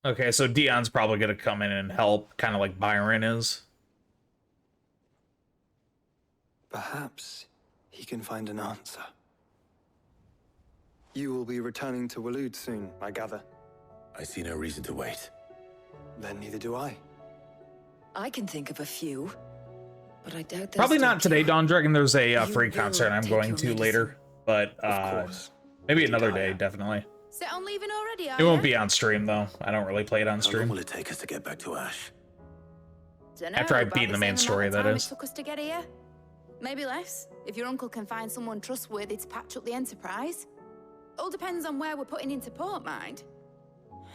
Okay, so Dion's probably gonna come in and help, kind of like Byron is. Perhaps he can find an answer. You will be returning to Waloed soon, I gather. I see no reason to wait. Then neither do I. I can think of a few, but I doubt they'll Probably stop not today, you. Dawn Dragon. There's a You free will concert I'm take going your to medicine. later, but Of course. maybe Did another I? day, definitely. Set on leaving already, are It won't ya? be on stream though. I don't really play it on How long stream. will it take us to get back to Ash? Dunno, After I've about beaten the main same story, amount of that time is. It took us to get here. Maybe less, if your uncle can find someone trustworthy to patch up the Enterprise. All depends on where we're putting into port, mind.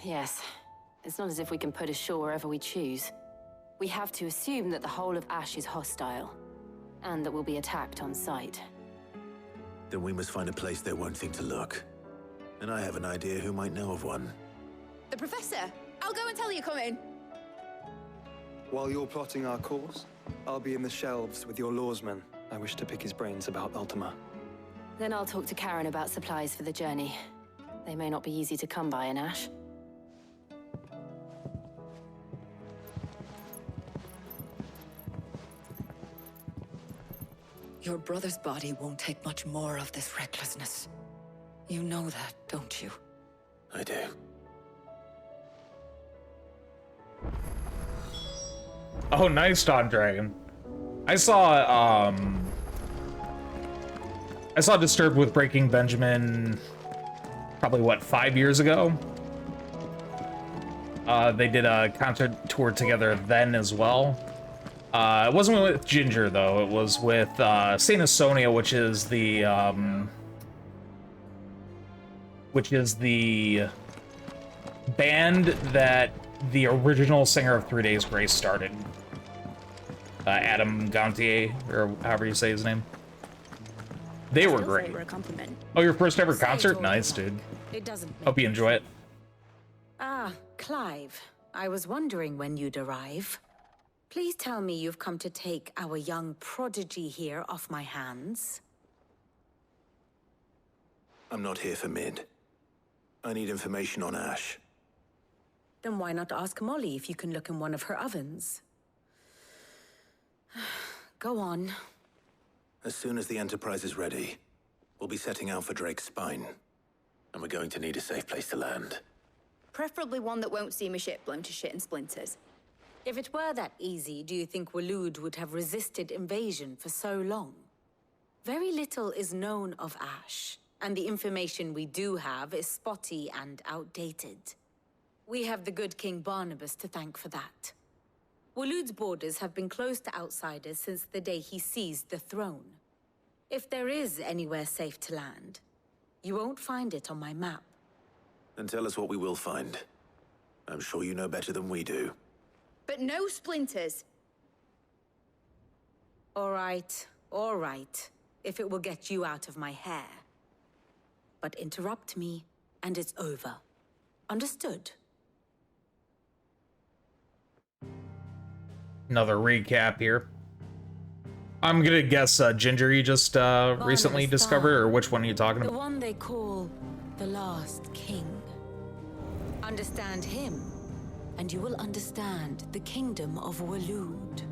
Yes. It's not as if we can put ashore wherever we choose. We have to assume that the whole of Ash is hostile, and that we'll be attacked on sight. Then we must find a place they won't think to look. And I have an idea who might know of one. The Professor! I'll go and tell you come in. While you're plotting our course, I'll be in the shelves with your lawsman. I wish to pick his brains about Ultima. Then I'll talk to Karen about supplies for the journey. They may not be easy to come by in Ash. Your brother's body won't take much more of this recklessness. You know that, don't you? I do. Oh, nice, Dawn Dragon. I saw Disturbed with Breaking Benjamin probably, what, 5 years ago? They did a concert tour together then as well. It wasn't with Ginger, though. It was with Saint Asonia, which is the band that the original singer of 3 Days Grace started. Adam Gontier, or however you say his name. They were great. For a compliment. Oh, your first ever Say it concert? all Nice, you dude. like. It doesn't make Hope you enjoy it. Ah, Clive. I was wondering when you'd arrive. Please tell me you've come to take our young prodigy here off my hands. I'm not here for Mid. I need information on Ash. Then why not ask Molly if you can look in one of her ovens? Go on. As soon as the Enterprise is ready, we'll be setting out for Drake's Spine. And we're going to need a safe place to land. Preferably one that won't see my ship blown to shit and splinters. If it were that easy, do you think Waloed would have resisted invasion for so long? Very little is known of Ash, and the information we do have is spotty and outdated. We have the good King Barnabas to thank for that. Waloed's borders have been closed to outsiders since the day he seized the throne. If there is anywhere safe to land, you won't find it on my map. Then tell us what we will find. I'm sure you know better than we do. But no splinters. All right, if it will get you out of my hair. But interrupt me, and it's over. Understood? Another recap here. I'm gonna guess Ginger you just recently discovered, or which one are you talking The about? one they call the Last King. Understand him, and you will understand the kingdom of Waloed.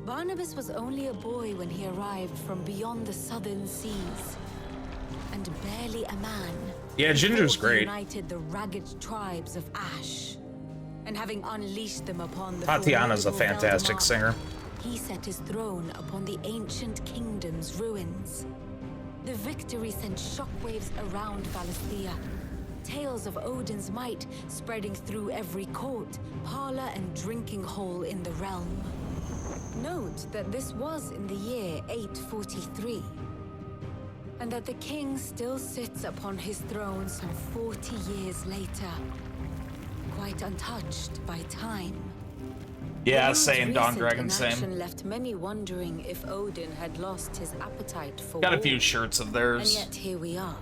Barnabas was only a boy when he arrived from beyond the southern seas, and barely a man. Yeah, Ginger's before he great. United the ragged tribes of Ash, and having unleashed them upon the Tatiana's a formidable fantastic Valdemar, singer. he set his throne upon the ancient kingdom's ruins. The victory sent shockwaves around Valisthea. Tales of Odin's might spreading through every court, parlor, and drinking hole in the realm. Note that this was in the year 843, and that the king still sits upon his throne some 40 years later, quite untouched by time. Yeah, Waloed's same, Dawn recent Dragon, inaction same. left many wondering if Odin had lost his appetite for Got a war. few shirts of And theirs. yet here we are.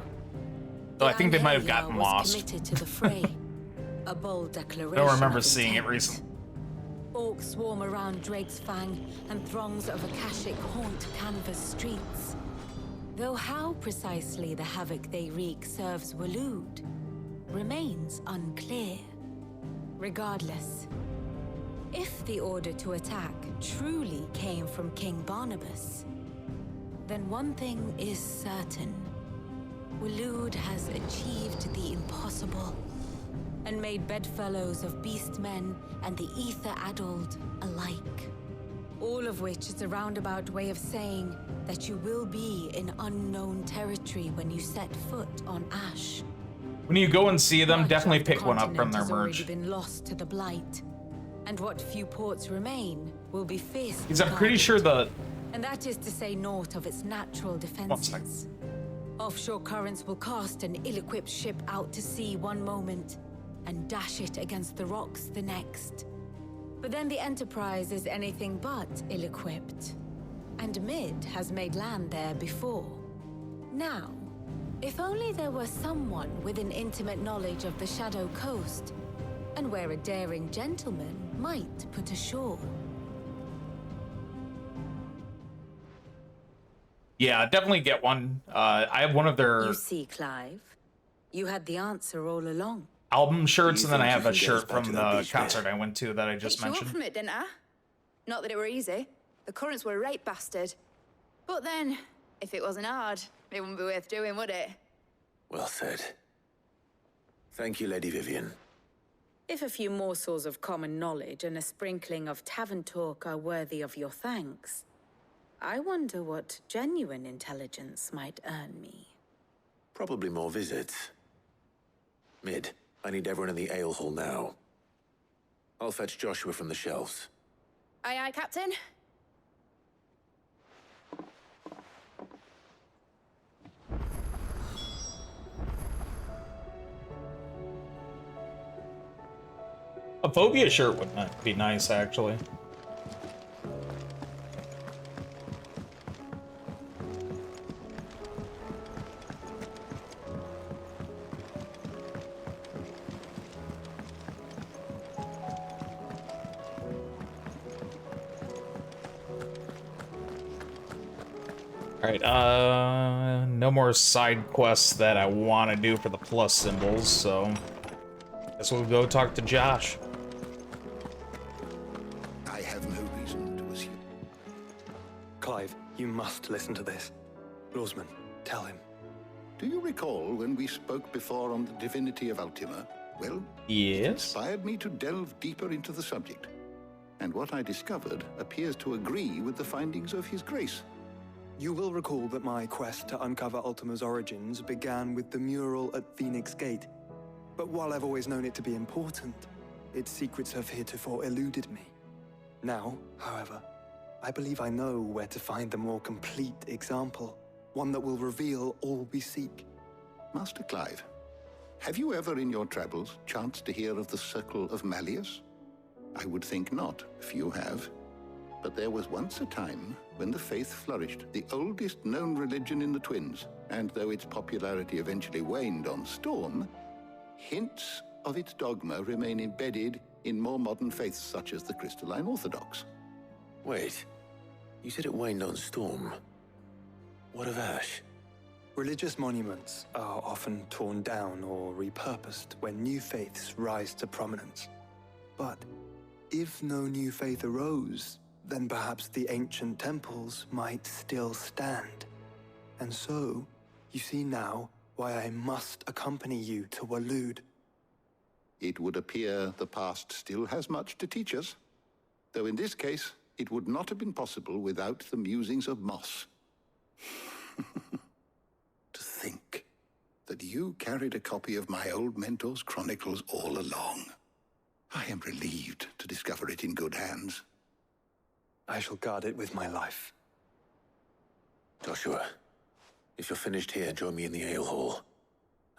Though I think they might have Amelia gotten was lost. committed to the fray. A bold declaration. I don't remember of seeing it intent. recently. Orcs swarm around Drake's Fang, and throngs of Akashic haunt Canvas streets. Though how precisely the havoc they wreak serves Waloed remains unclear. Regardless, if the order to attack truly came from King Barnabas, then one thing is certain. Waloed has achieved the impossible and made bedfellows of beastmen and the ether-addled alike. All of which is a roundabout way of saying that you will be in unknown territory when you set foot on Ash. When you go and see them, Much definitely of the pick one up from continent their has already merch. been lost to the Blight, and what few ports remain will be fiercely Because I'm pretty sure guarded. the... And that is to say naught of its natural defenses. Offshore currents will cast an ill-equipped ship out to sea one moment and dash it against the rocks the next. But then the Enterprise is anything but ill-equipped. And Mid has made land there before. Now, if only there were someone with an intimate knowledge of the Shadow Coast, and where a daring gentleman might put ashore. Yeah, definitely get one. I have one of their You see, Clive, you had the answer all along. album shirts, Do and you then I think have you a can get us shirt back to from that the beach bit? concert I went to that I just Picked you up mentioned. from it, didn't I? Not that it were easy. The currents were a right bastard. But then, if it wasn't hard, it wouldn't be worth doing, would it? Well said. Thank you, Lady Vivian. If a few morsels of common knowledge and a sprinkling of tavern talk are worthy of your thanks, I wonder what genuine intelligence might earn me. Probably more visits. Mid, I need everyone in the ale hall now. I'll fetch Joshua from the shelves. Aye, aye, Captain. A phobia shirt would be nice, actually. Alright, no more side quests that I want to do for the plus symbols, so guess we'll go talk to Josh. I have no reason to assume. Clive, you must listen to this. Lawsman, tell him. Do you recall when we spoke before on the divinity of Ultima? Well, it Yes? inspired me to delve deeper into the subject. And what I discovered appears to agree with the findings of His Grace. You will recall that my quest to uncover Ultima's origins began with the mural at Phoenix Gate. But while I've always known it to be important, its secrets have heretofore eluded me. Now, however, I believe I know where to find the more complete example, one that will reveal all we seek. Master Clive, have you ever in your travels chanced to hear of the Circle of Malleus? I would think not, if you have. But there was once a time when the faith flourished, the oldest known religion in the Twins, and though its popularity eventually waned on Storm, hints of its dogma remain embedded in more modern faiths such as the Crystalline Orthodox. Wait, you said it waned on Storm. What of Ash? Religious monuments are often torn down or repurposed when new faiths rise to prominence. But if no new faith arose, then perhaps the ancient temples might still stand. And so, you see now why I must accompany you to Waloed. It would appear the past still has much to teach us, though in this case, it would not have been possible without the musings of Moss. To think that you carried a copy of my old mentor's chronicles all along. I am relieved to discover it in good hands. I shall guard it with my life. Joshua, if you're finished here, join me in the ale hall.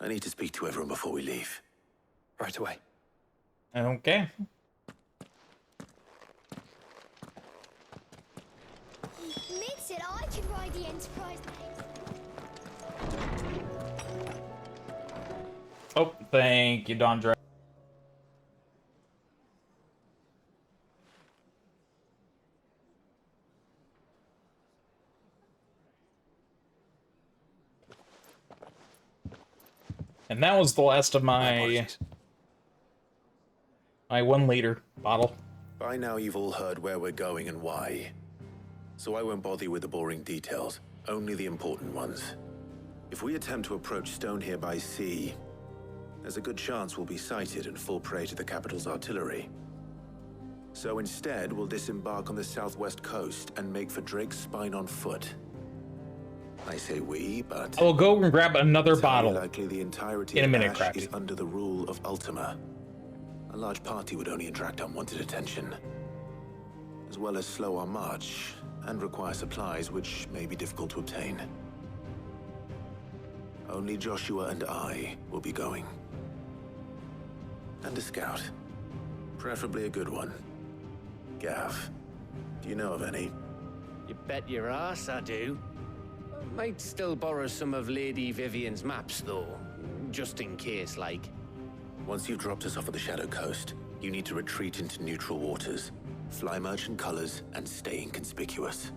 I need to speak to everyone before we leave. Right away. Okay. Mid said I could ride the Enterprise, mate. Oh, thank you, Dondra. And that was the last of my Apologies. My 1 liter bottle. By now you've all heard where we're going and why. So I won't bother you with the boring details, only the important ones. If we attempt to approach Stone here by sea, there's a good chance we'll be sighted and fall prey to the capital's artillery. So instead, we'll disembark on the southwest coast and make for Drake's Spine on foot. I say we, but I will go and grab another bottle. Likely the entirety in a minute, of Ash Crafty. is under the rule of Ultima. A large party would only attract unwanted attention, as well as slow our march and require supplies which may be difficult to obtain. Only Joshua and I will be going. And a scout. Preferably a good one. Gav, do you know of any? You bet your ass I do. Might still borrow some of Lady Vivian's maps, though. Just in case, like. Once you've dropped us off at the Shadow Coast, you need to retreat into neutral waters, fly merchant colors, and stay inconspicuous.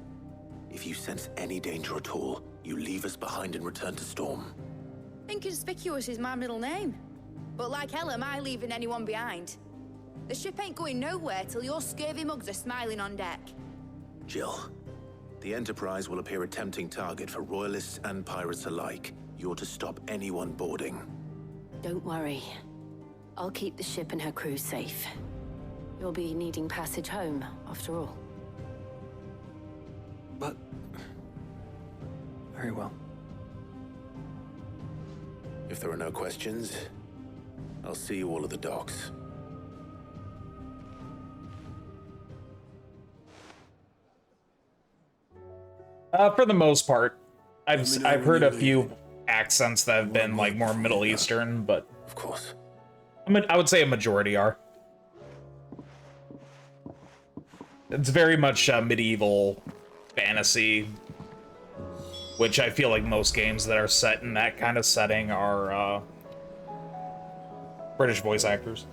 If you sense any danger at all, you leave us behind and return to Storm. Inconspicuous is my middle name. But like hell am I leaving anyone behind. The ship ain't going nowhere till your scurvy mugs are smiling on deck. Jill, the Enterprise will appear a tempting target for royalists and pirates alike. You're to stop anyone boarding. Don't worry. I'll keep the ship and her crew safe. You'll be needing passage home, after all. But... very well. If there are no questions, I'll see you all at the docks. For the most part, I've heard a few accents that have been like more Middle Eastern, but of course, I would say a majority are. It's very much medieval fantasy, which I feel like most games that are set in that kind of setting are British voice actors.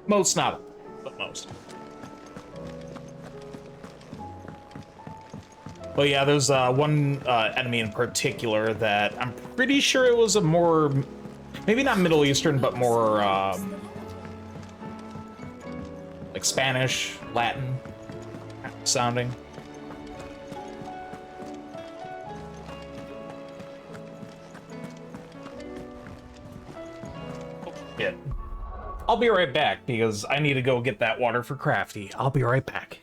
Most, not, but most. But yeah, there's one enemy in particular that I'm pretty sure it was a more, maybe not Middle Eastern, but more like Spanish, Latin sounding. Yeah. I'll be right back because I need to go get that water for Crafty. I'll be right back.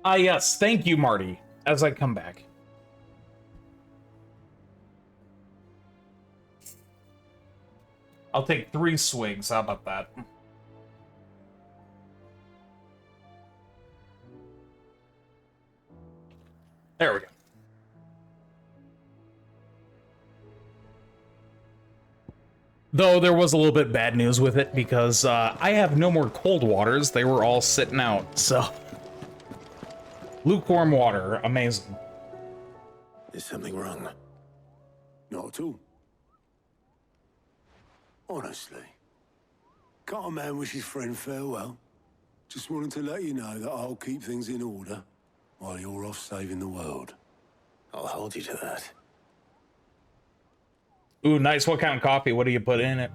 Ah, yes. Thank you, Marty, as I come back. I'll take 3 swigs. How about that? There we go. Though there was a little bit bad news with it because I have no more cold waters. They were all sitting out, so... Lukewarm water, amazing. Is something wrong? Not at all. Honestly. Can't a man wish his friend farewell? Just wanted to let you know that I'll keep things in order while you're off saving the world. I'll hold you to that. Ooh, nice. What kind of coffee? What do you put in it?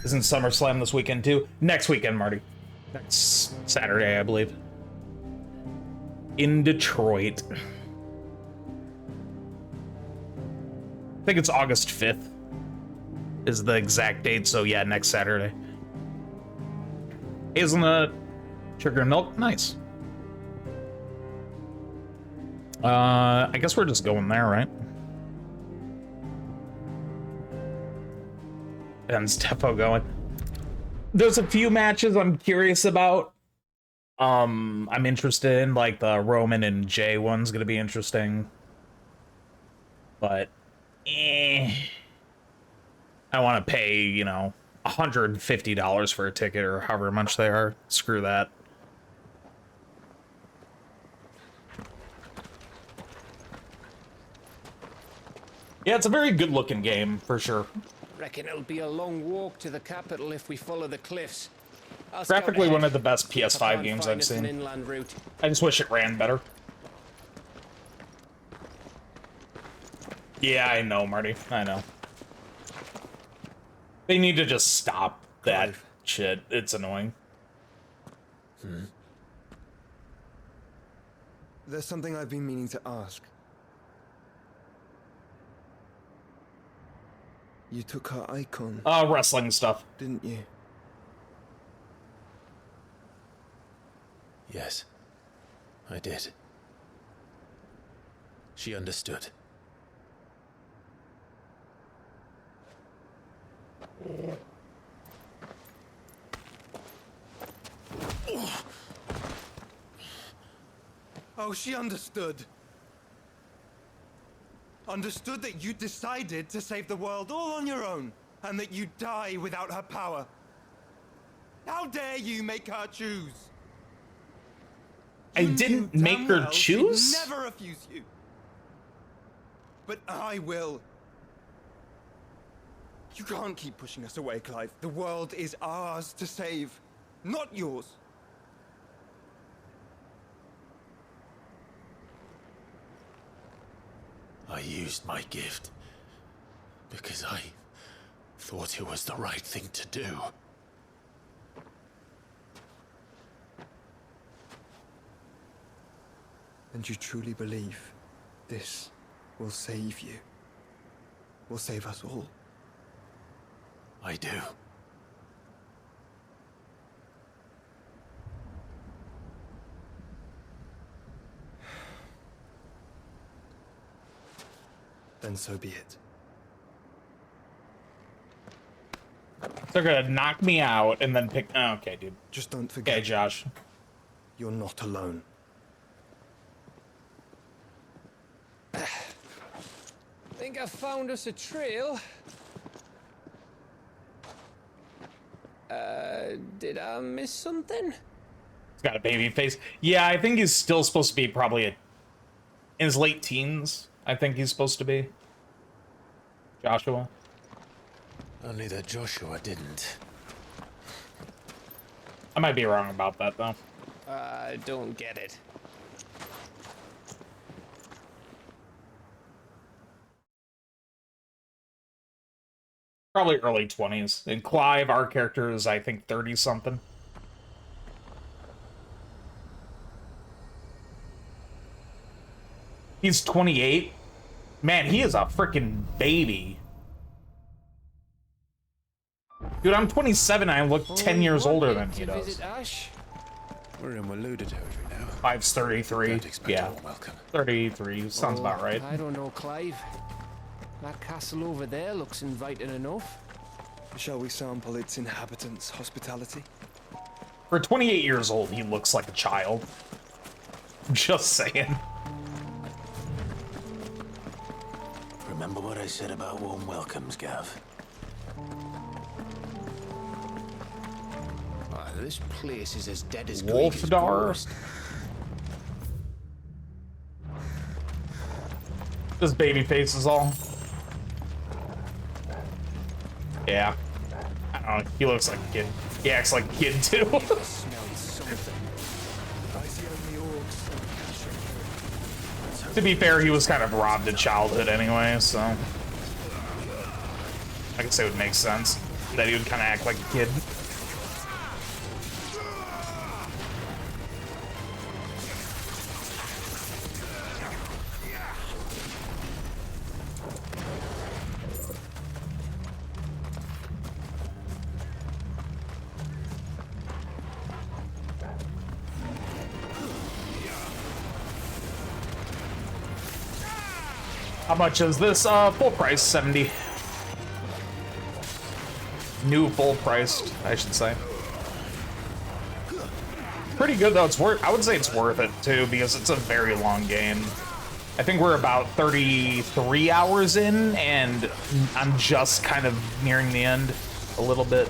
Isn't SummerSlam this weekend too? Next weekend, Marty. Next Saturday, I believe. In Detroit. I think it's August 5th is the exact date, so yeah, next Saturday. Hazelnut, sugar and milk, nice. I guess we're just going there, right? And Stefo going. There's a few matches I'm curious about. I'm interested in, like, the Roman and Jay one's gonna be interesting. But, I want to pay, you know, $150 for a ticket or however much they are. Screw that. Yeah, it's a very good-looking game, for sure. Reckon it'll be a long walk to the capital if we follow the cliffs. Graphically, one of the best PS5 games I've seen. I just wish it ran better. Yeah, I know, Marty. I know. They need to just stop that shit. It's annoying. There's something I've been meaning to ask. You took her icon. Wrestling stuff. Didn't you? Yes, I did. She understood. Oh, she understood. Understood that you decided to save the world all on your own, and that you'd die without her power. How dare you make her choose? I didn't make her choose? She'd never refuse you. But I will. You can't keep pushing us away, Clive. The world is ours to save, not yours. I used my gift because I thought it was the right thing to do. And you truly believe this will save you? Will save us all? I do. Then so be it. They're gonna knock me out and then pick... Oh, okay, dude. Just don't forget. Okay, Josh. You're not alone. Think I found us a trail. Did I miss something? He's got a baby face. Yeah, I think he's still supposed to be probably in his late teens. I think he's supposed to be. Joshua. Only that Joshua didn't. I might be wrong about that, though. I don't get it. Probably early 20s. And Clive, our character, is, I think, 30-something. He's 28. Man, he is a freaking baby. Dude, I'm 27 and I look 10 years older than he does. We're in Waluda territory now. Clive's 33. Yeah, 33. Sounds about right. I don't know, Clive. That castle over there looks inviting enough. Shall we sample its inhabitants' hospitality? For 28 years old, he looks like a child. Just saying. Remember what I said about warm welcomes, Gav? This place is as dead as Wolfdar? This baby face is all. Yeah. I don't know, he looks like a kid. He acts like a kid too. To be fair, he was kind of robbed of childhood anyway, so I guess it would make sense that he would kind of act like a kid. How much is this? Full price, 70. New full priced, I should say. pretty good though. It's worth. I would say it's worth it too because it's a very long game. I think we're about 33 hours in, and I'm just kind of nearing the end a little bit.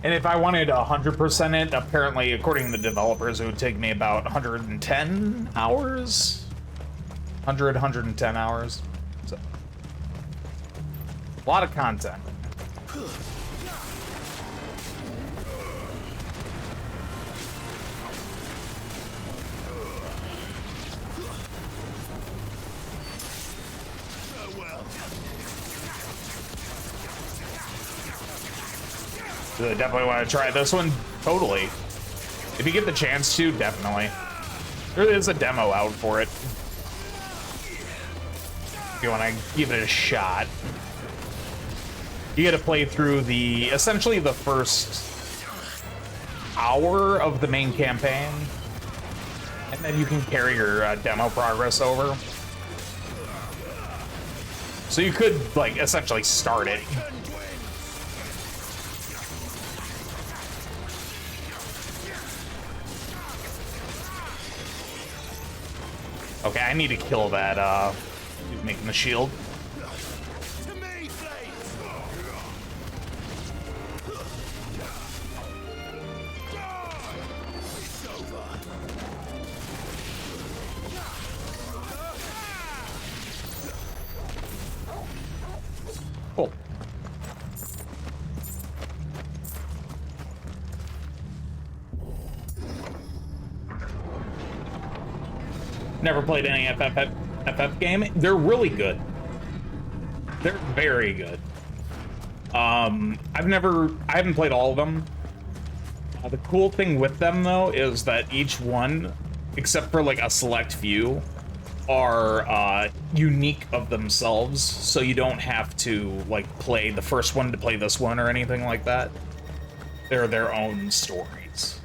And if I wanted 100% it, apparently, according to the developers, it would take me about 110 hours? 110 hours. So, a lot of content. Do I definitely want to try this one? Totally. If you get the chance to, definitely. There is a demo out for it. If you want to give it a shot. You get to play through essentially the first hour of the main campaign. And then you can carry your demo progress over. So you could, like, essentially start it. Okay, I need to kill that, who's making the shield. Cool. Never played any FF game. They're really good. They're very good. I haven't played all of them. The cool thing with them, though, is that each one, except for like a select few, are unique of themselves. So you don't have to like play the first one to play this one or anything like that. They're their own stories.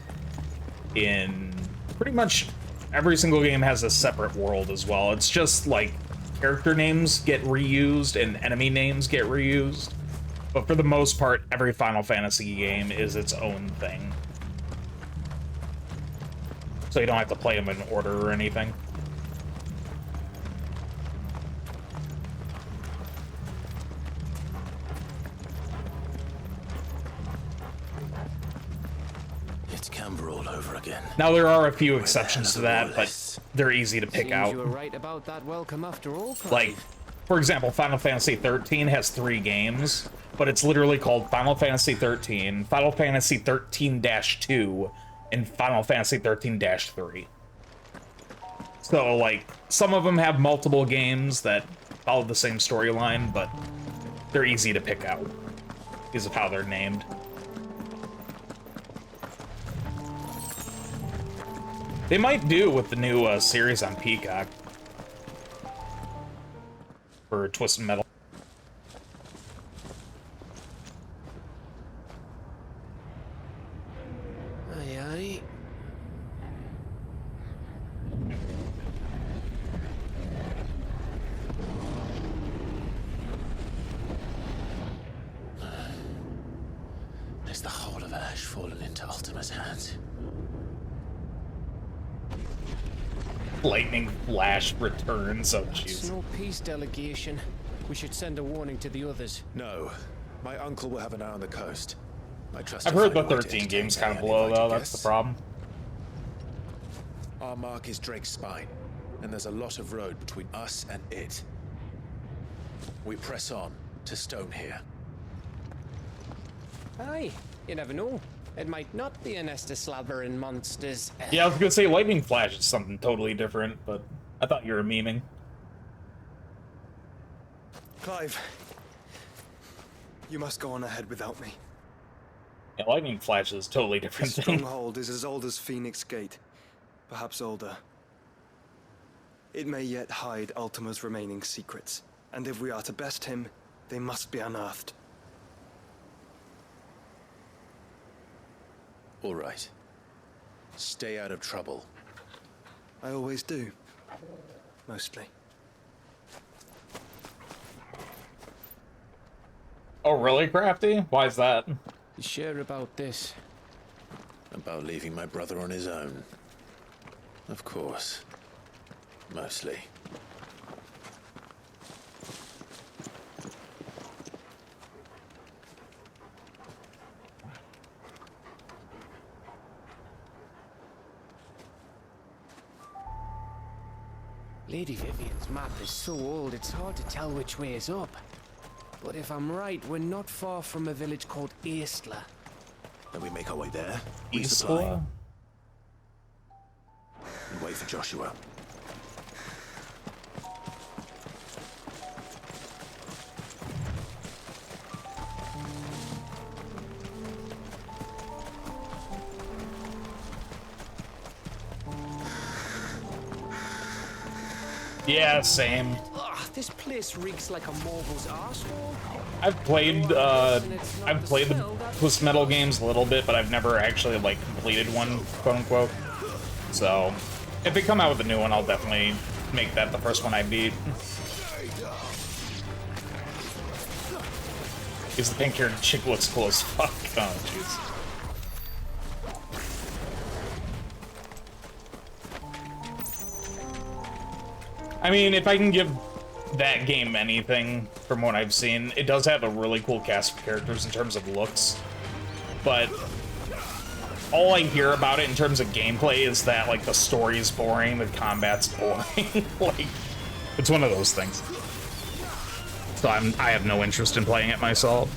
In pretty much every single game has a separate world as well. It's just like character names get reused and enemy names get reused. But for the most part, every Final Fantasy game is its own thing. So you don't have to play them in order or anything. All over again. Now there are a few exceptions to that, but they're easy to pick out. You were right about that welcome after all, Clive. Like, for example, Final Fantasy XIII has 3 games, but it's literally called Final Fantasy XIII, Final Fantasy XIII-2, and Final Fantasy XIII-3. So, like, some of them have multiple games that follow the same storyline, but they're easy to pick out because of how they're named. They might do with the new series on Peacock for Twisted Metal. Aye, aye. Is the whole of Ash fallen into Ultima's hands? Lightning Flash returns. Oh, jeez. It's no peace delegation. We should send a warning to the others. No. My uncle will have an eye on the coast. I trust. I've heard the 13 game's kind of low, though. That's the problem. Our mark is Drake's Spine, and there's a lot of road between us and it. We press on to Stone here. Aye, you never know. It might not be a nest of slabbering monsters. Yeah, I was gonna say Lightning Flash is something totally different, but I thought you were memeing. Clive, you must go on ahead without me. Yeah, Lightning Flash is a totally different The thing. stronghold is as old as Phoenix Gate, perhaps older. It may yet hide Ultima's remaining secrets, and if we are to best him, they must be unearthed. All right. Stay out of trouble. I always do. Mostly. Oh, really, Crafty? Why is that? You sure about this? About leaving my brother on his own. Of course. Mostly. Lady Vivian's map is so old, it's hard to tell which way is up. But if I'm right, we're not far from a village called Eastla. Then we make our way there, Eastla? resupply, and wait for Joshua. Yeah, same. Ugh, this place reeks like a Morgul's arsehole. I've played the Twist Metal games a little bit, but I've never actually, like, completed one, quote-unquote. So, if they come out with a new one, I'll definitely make that the first one I beat. Because the pink-haired chick looks cool as fuck. Oh, jeez. I mean, if I can give that game anything from what I've seen, it does have a really cool cast of characters in terms of looks. But all I hear about it in terms of gameplay is that, like, the story is boring, the combat's boring. Like, it's one of those things. So I have no interest in playing it myself.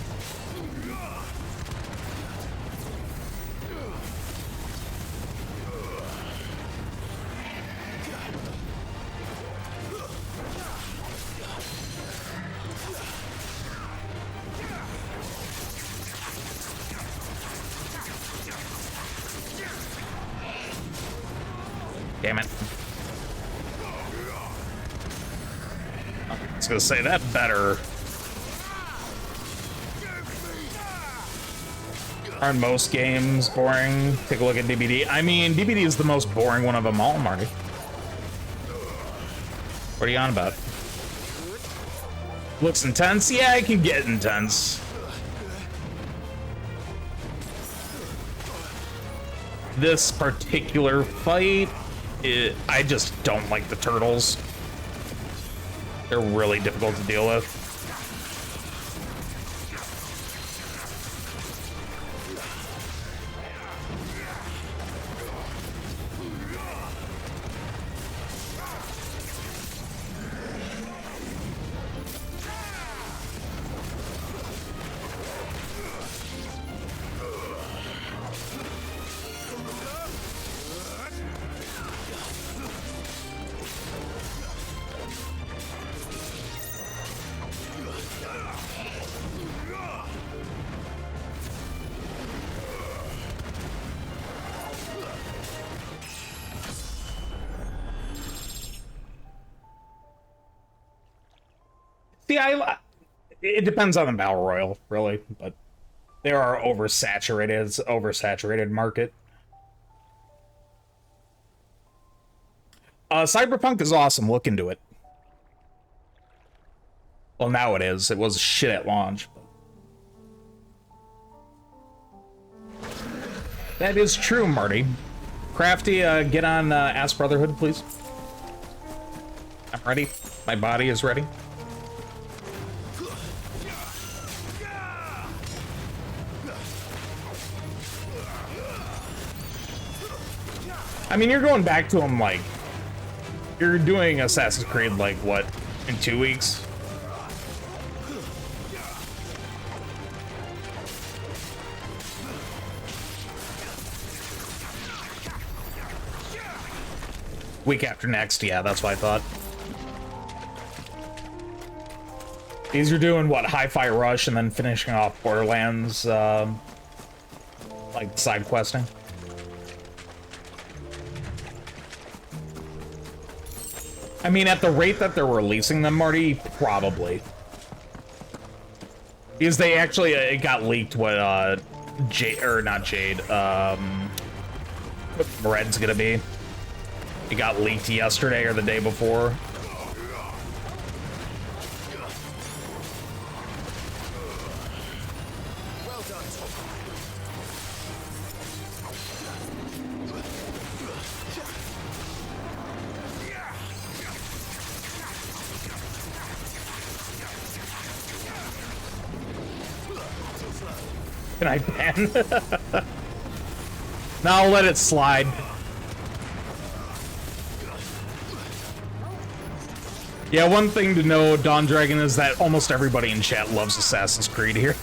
Damn it. I was gonna say that better. Aren't most games boring? Take a look at DBD. I mean, DBD is the most boring one of them all, Marty. What are you on about? Looks intense? Yeah, it can get intense. This particular fight, I just don't like the turtles. They're really difficult to deal with. See, it depends on the battle royal, really, but there are oversaturated. It's an oversaturated market. Cyberpunk is awesome. Look into it. Well, now it is. It was shit at launch. That is true, Marty. Crafty, get on Ask Brotherhood, please. I'm ready. My body is ready. I mean, you're going back to him, like, you're doing Assassin's Creed, like, what, in 2 weeks? Week after next, yeah, that's what I thought. These are doing, what, Hi-Fi Rush and then finishing off Borderlands, like, side questing. I mean, at the rate that they're releasing them, Marty, probably. Because they actually, it got leaked what, Jade, or not Jade, what Red's gonna be. It got leaked yesterday or the day before. Can I ban? Now I'll let it slide. Yeah, one thing to know, Dawn Dragon, is that almost everybody in chat loves Assassin's Creed here.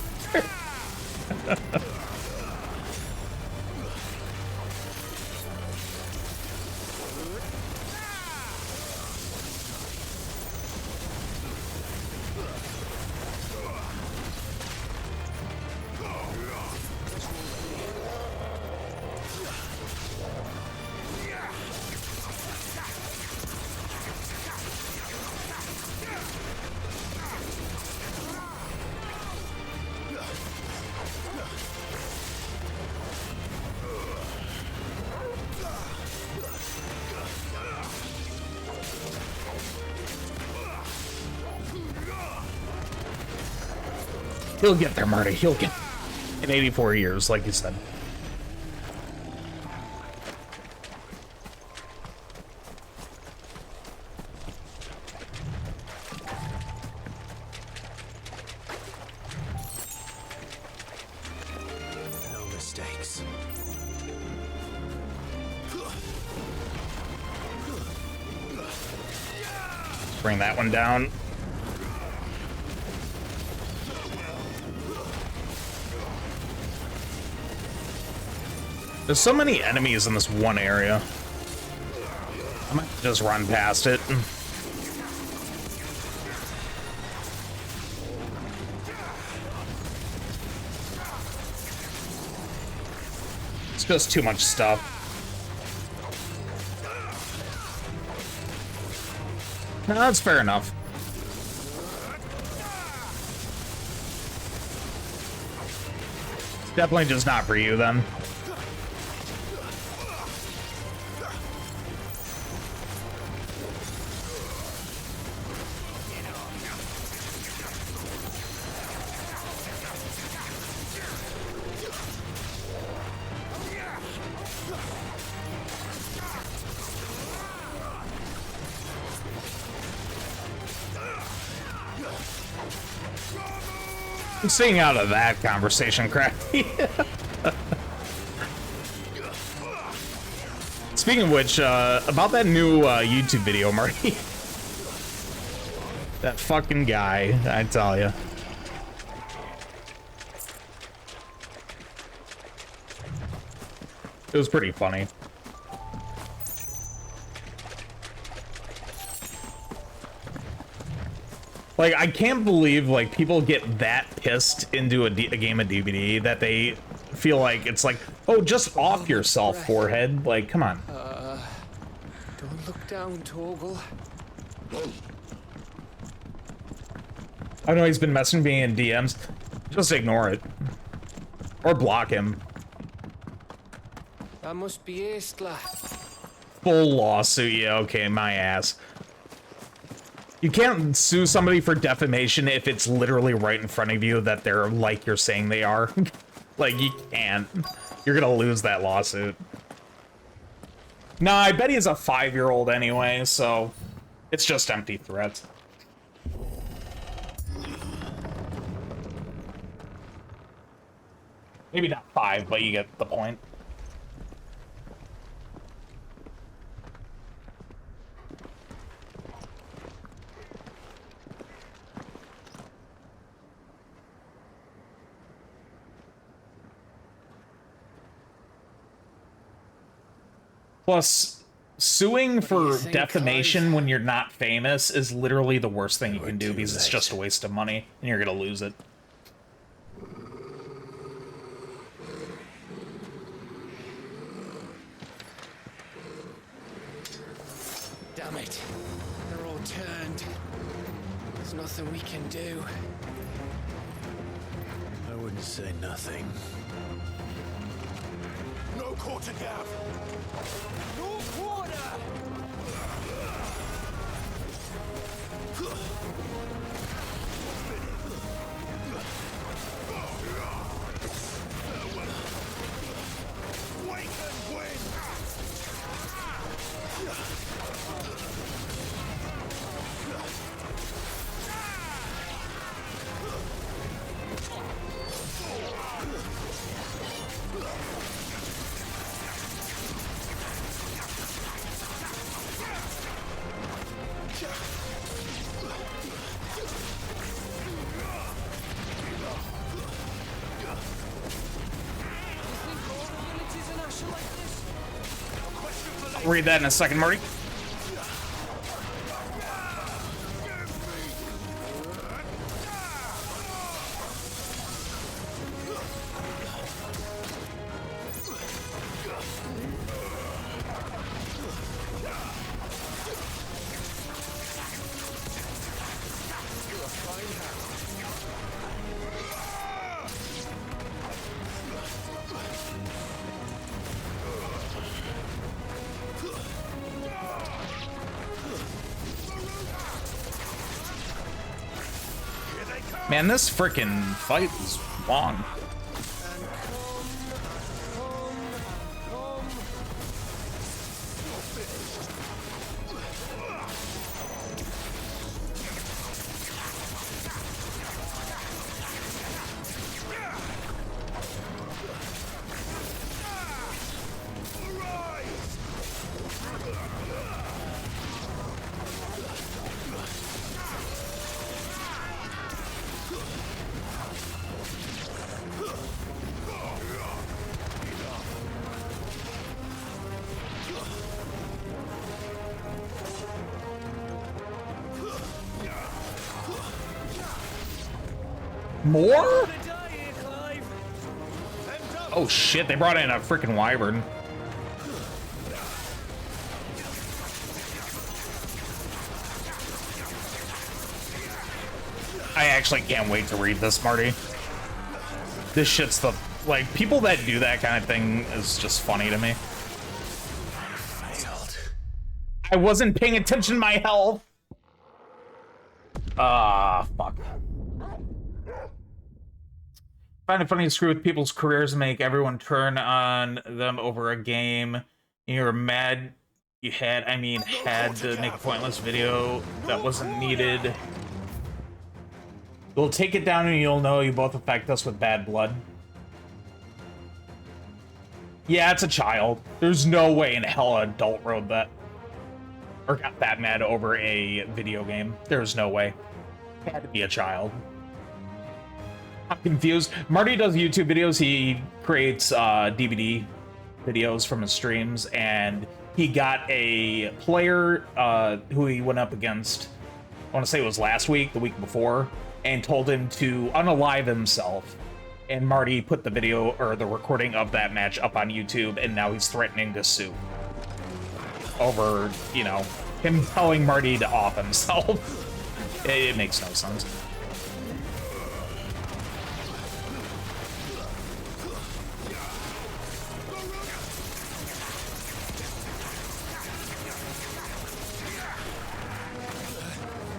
He'll get there, Marty. He'll get in 84 years, like you said. No mistakes. Bring that one down. There's so many enemies in this one area. I might just run past it. It's just too much stuff. No, that's fair enough. Definitely just not for you, then. I'm staying out of that conversation, Crafty. Speaking of which, about that new YouTube video, Marty. That fucking guy, I tell you. It was pretty funny. Like, I can't believe, like, people get that pissed into a game of DVD that they feel like it's like, oh, just off yourself, forehead. Like, come on. Don't look down, Torgal. I know he's been messaging me in DMs. Just ignore it. Or block him. That must be Aistla. Full lawsuit, yeah, okay, my ass. You can't sue somebody for defamation if it's literally right in front of you that they're like you're saying they are. Like, you can't. You're gonna lose that lawsuit. Nah, I bet he's a 5-year-old anyway, so it's just empty threats. Maybe not 5, but you get the point. Plus, suing for defamation when you're not famous is literally the worst thing you can do because it's just a waste of money and you're gonna lose it. Damn it. They're all turned. There's nothing we can do. I wouldn't say nothing. No quarter gap. No quarter! Wake and win. I'll read that in a second, Marty. Man, this frickin' fight is long. More? Oh shit, they brought in a freaking wyvern. I actually can't wait to read this, Marty. This shit's the... like, people that do that kind of thing is just funny to me. I wasn't paying attention to my health. Fuck. Find it funny to screw with people's careers and make everyone turn on them over a game. You're mad you had to make a pointless video that wasn't needed. We'll take it down and you'll know you both affect us with bad blood. Yeah, it's a child. There's no way in hell an adult wrote that. Or got that mad over a video game. There's no way. It had to be a child. I'm confused. Marty does YouTube videos. He creates DVD videos from his streams, and he got a player who he went up against, I want to say it was last week, the week before, and told him to unalive himself. And Marty put the video, or the recording of that match up on YouTube, and now he's threatening to sue. Over, you know, him telling Marty to off himself. It makes no sense.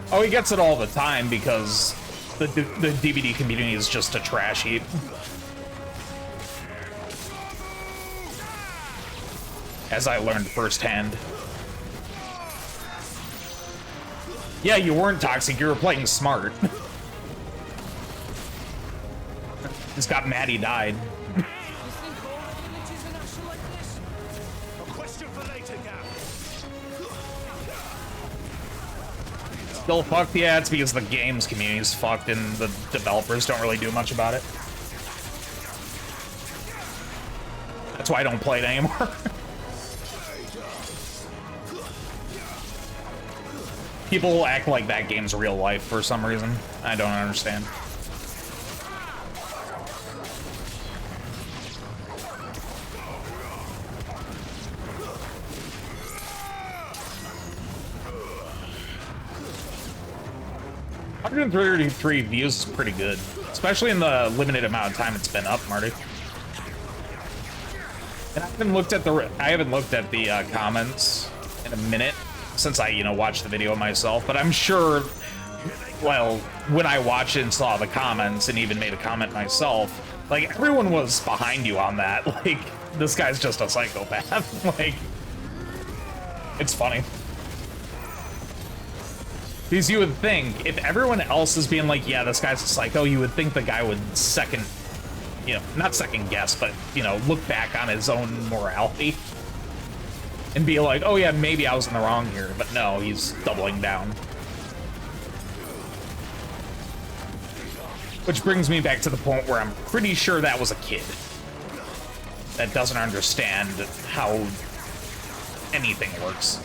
Oh, he gets it all the time because the DVD community is just a trash heap. As I learned firsthand. Yeah, you weren't toxic, you were playing smart. Just got mad he died. Still fucked? Yeah, it's because the games community is fucked and the developers don't really do much about it. That's why I don't play it anymore. People act like that game's real life for some reason. I don't understand. $133 views is pretty good, especially in the limited amount of time it's been up, Marty. And I haven't looked at the comments in a minute since I, watched the video myself, but I'm sure, well, when I watched it and saw the comments and even made a comment myself, like, everyone was behind you on that. Like, this guy's just a psychopath. Like, it's funny. Because you would think, if everyone else is being like, yeah, this guy's a psycho, you would think the guy would not second guess, but, look back on his own morality and be like, oh yeah, maybe I was in the wrong here. But no, he's doubling down. Which brings me back to the point where I'm pretty sure that was a kid that doesn't understand how anything works.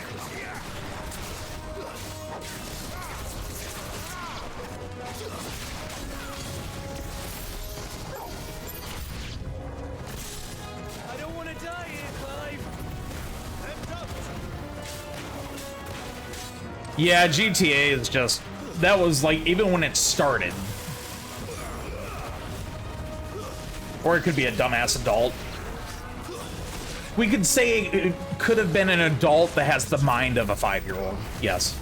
I don't want to die here, Clive. Yeah, GTA is just, that was like, even when it started, or it could be a dumbass adult. We could say it could have been an adult that has the mind of a 5-year-old. Yes.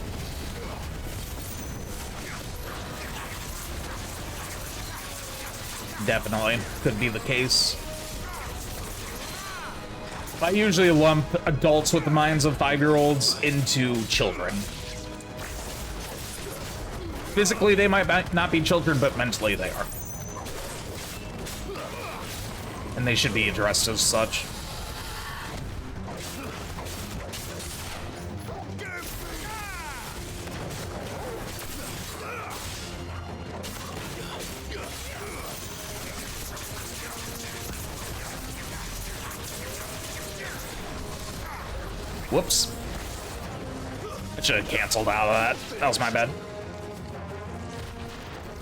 Definitely could be the case. I usually lump adults with the minds of 5-year-olds into children. Physically, they might not be children, but mentally they are. And they should be addressed as such. Whoops. I should have canceled out of that. That was my bad.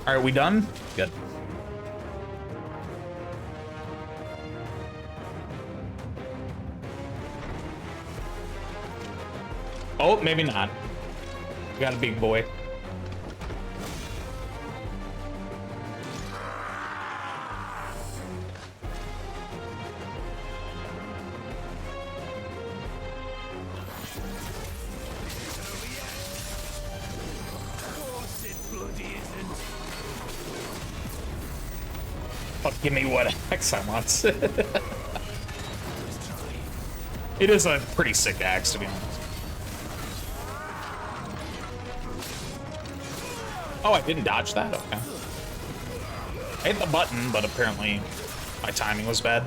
Alright, we done? Good. Oh, maybe not. We got a big boy. Fuck, give me what axe I want. It is a pretty sick axe, to be honest. Oh, I didn't dodge that? Okay. I hit the button, but apparently my timing was bad.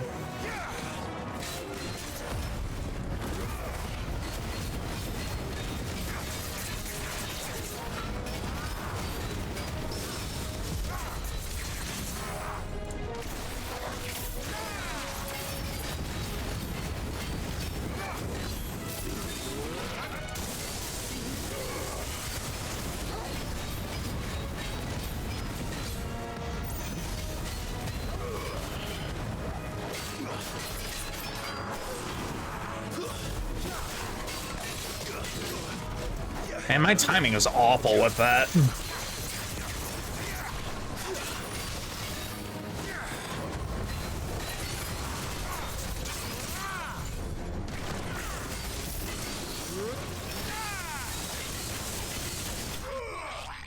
And my timing is awful with that.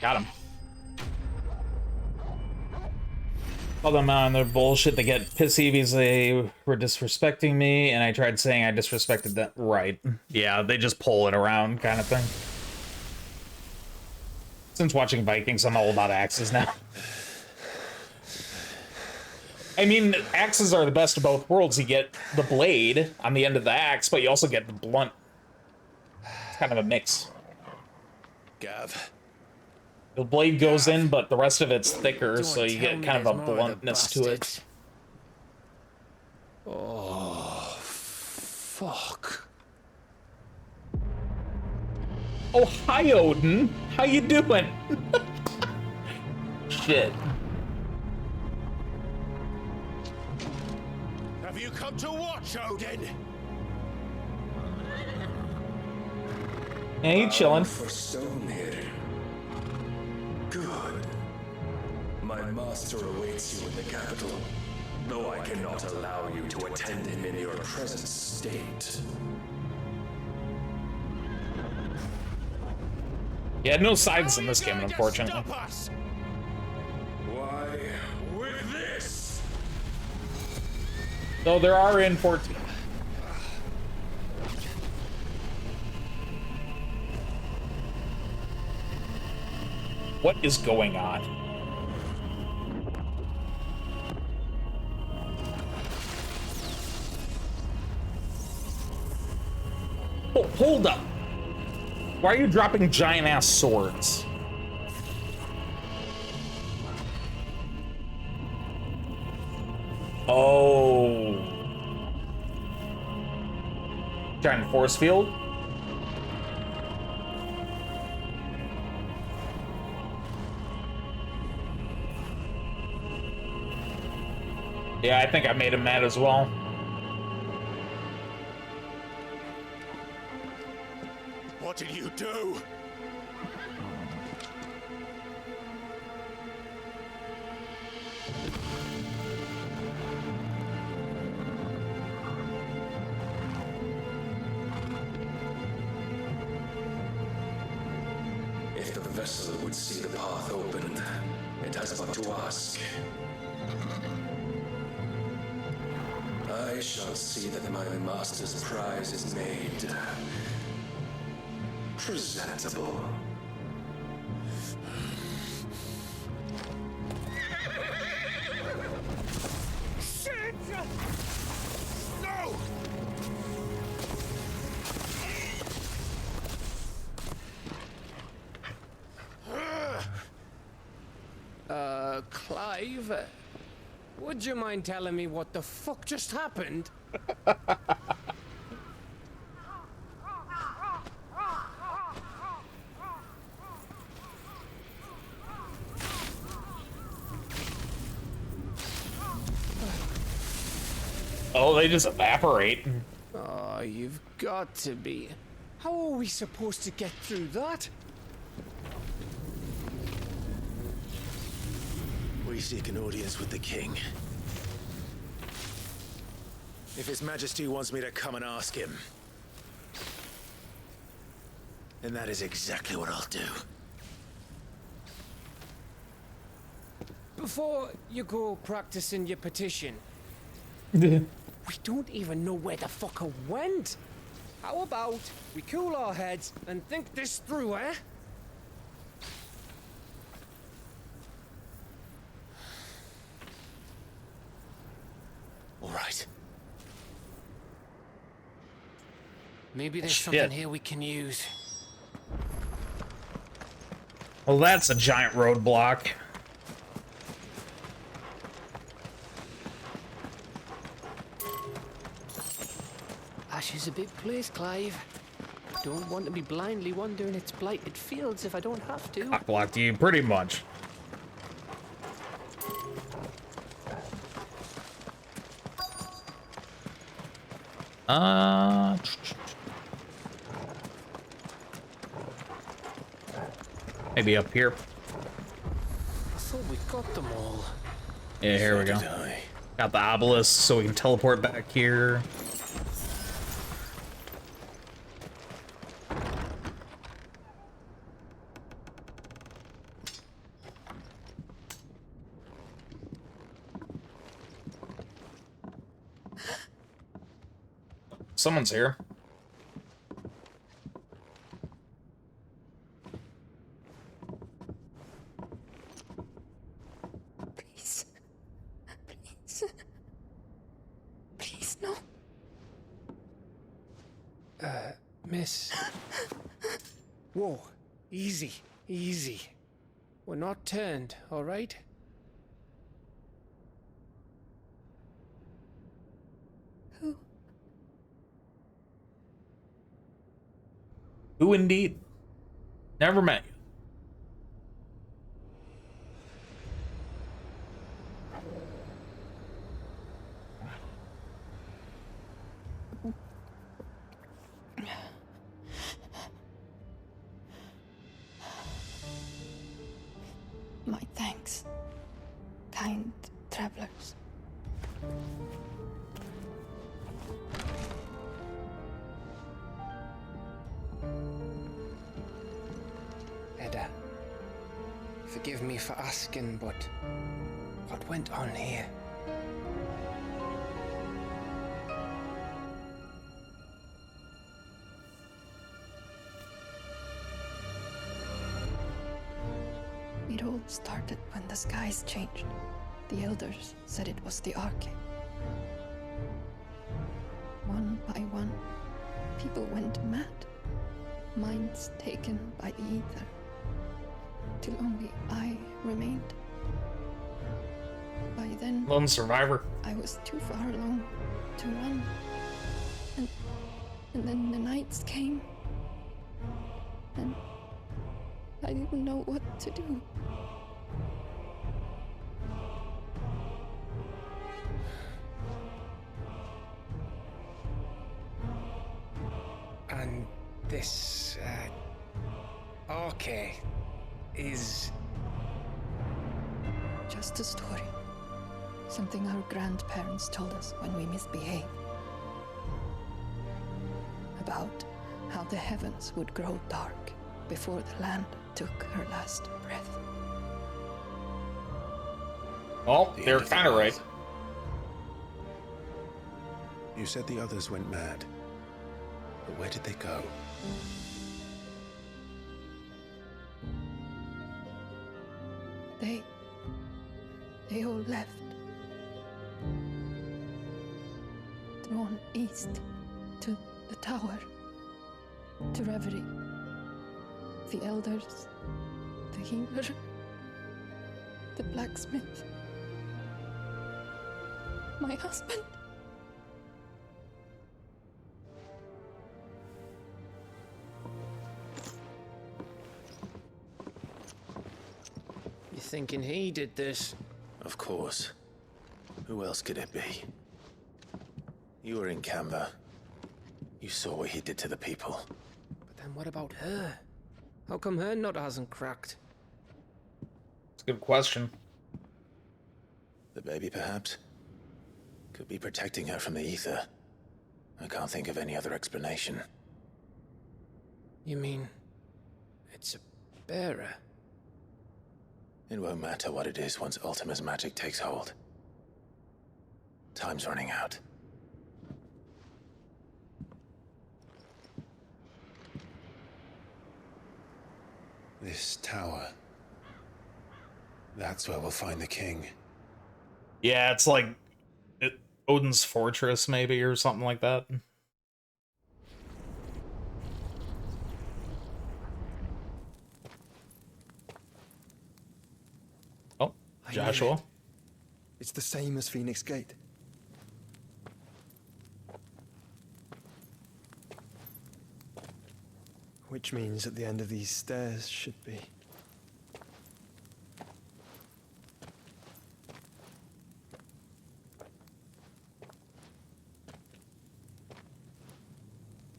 Got him. Call them out on their bullshit. They get pissy because they were disrespecting me, and I tried saying I disrespected them. Right. Yeah, they just pull it around kind of thing. Since watching Vikings, I'm all about axes now. I mean, axes are the best of both worlds. You get the blade on the end of the axe, but you also get the blunt. It's kind of a mix. Gav. The blade goes in, but the rest of it's thicker, so you get kind of a bluntness to it. Oh, fuck. Oh, hi, Odin. How you doing? Shit. Have you come to watch, Odin? Yeah, you chilling. For stone here. Good. My master awaits you in the capital. though I cannot allow you to attend him in your present state. Yeah, no sides in this game, unfortunately. Why, with this? Though there are in 14. What is going on? Oh, hold up. Why are you dropping giant-ass swords? Oh. Giant force field? Yeah, I think I made him mad as well. What did you do? If the vessel would see the path opened, it has but to ask. I shall see that my master's prize is made presentable. Shit! No! Clive, would you mind telling me what the fuck just happened? Oh, they just evaporate. Oh, you've got to be. How are we supposed to get through that? We seek an audience with the king. If His Majesty wants me to come and ask him, then that is exactly what I'll do. Before you go practicing your petition, we don't even know where the fucker went. How about we cool our heads and think this through, eh? All right. Maybe there's Shit. something here we can use. Well, that's a giant roadblock. Ash is a big place, Clive. Don't want to be blindly wandering its blighted fields if I don't have to. Cock blocked you, pretty much. Maybe up here. I thought we got them all. Yeah, here we go. Got the obelisk so we can teleport back here. Someone's here. Please. Please. Please, no. Miss. Whoa. Easy. Easy. We're not turned, all right? Who indeed? Never met you. My thanks, kind travelers. Forgive me for asking, but what went on here? It all started when the skies changed. The elders said it was the Arcade. One by one, people went mad. Minds taken by the ether. Till only I remained. By then, Lone survivor. I was too far along to run. And then the nights came. And I didn't know what to do. And this, Arcade is... Just a story. Something our grandparents told us when we misbehaved. About how the heavens would grow dark before the land took her last breath. Well, they're kind of right. You said the others went mad. But where did they go? They all left. Drawn east to the tower, to Reverie. The elders, the healer, the blacksmith, my husband. You thinking he did this? Of course. Who else could it be? You were in Canberra. You saw what he did to the people. But then what about her? How come her nut hasn't cracked? It's a good question. The baby, perhaps? Could be protecting her from the ether. I can't think of any other explanation. You mean... it's a bearer? It won't matter what it is once Ultima's magic takes hold. Time's running out. This tower. That's where we'll find the king. Yeah, it's like Odin's fortress, maybe, or something like that. Oh, Joshua. It's the same as Phoenix Gate. Which means at the end of these stairs should be...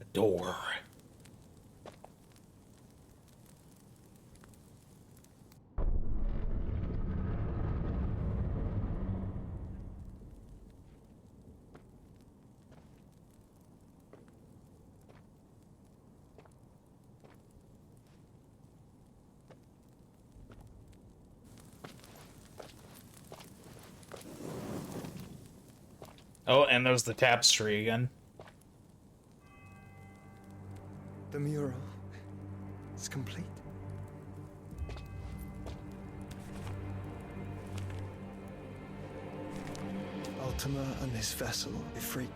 a door. Oh, and there's the tapestry again. The mural is complete. Ultima and his vessel, Ifrit.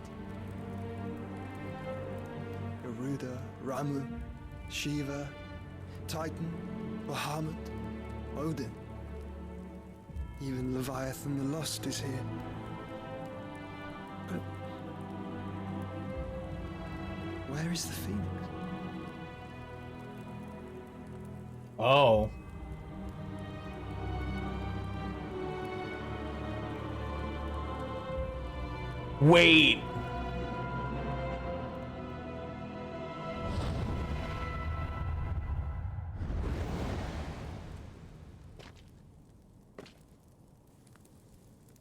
Garuda, Ramu, Shiva, Titan, Bahamut, Odin. Even Leviathan the Lost is here. But where is the Phoenix? Oh. Wait.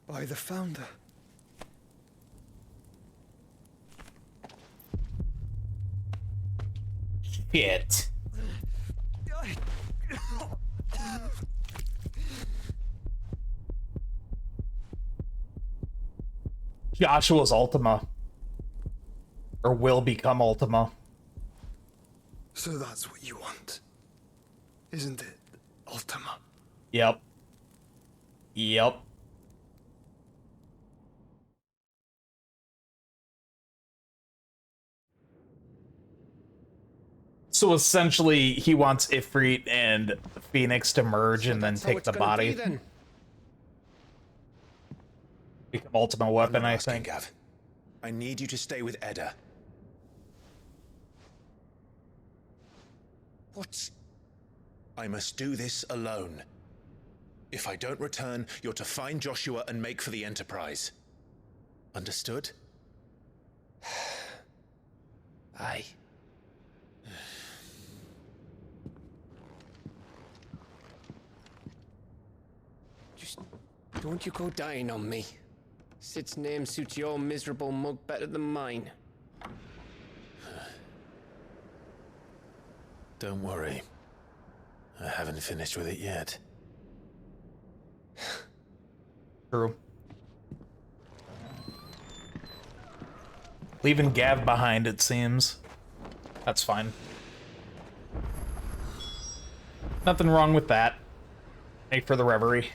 By the Founder. Shit. Joshua's Ultima. Or will become Ultima. So that's what you want, isn't it, Ultima? Yep. Yep. So essentially, he wants Ifrit and Phoenix to merge and then take the body. Become ultimate weapon, I think. Gav. I need you to stay with Edda. What? I must do this alone. If I don't return, you're to find Joshua and make for the Enterprise. Understood? Aye. Just don't you go dying on me. Sid's name suits your miserable mug better than mine. Don't worry. I haven't finished with it yet. True. Leaving Gav behind, it seems. That's fine. Nothing wrong with that. Make for the reverie.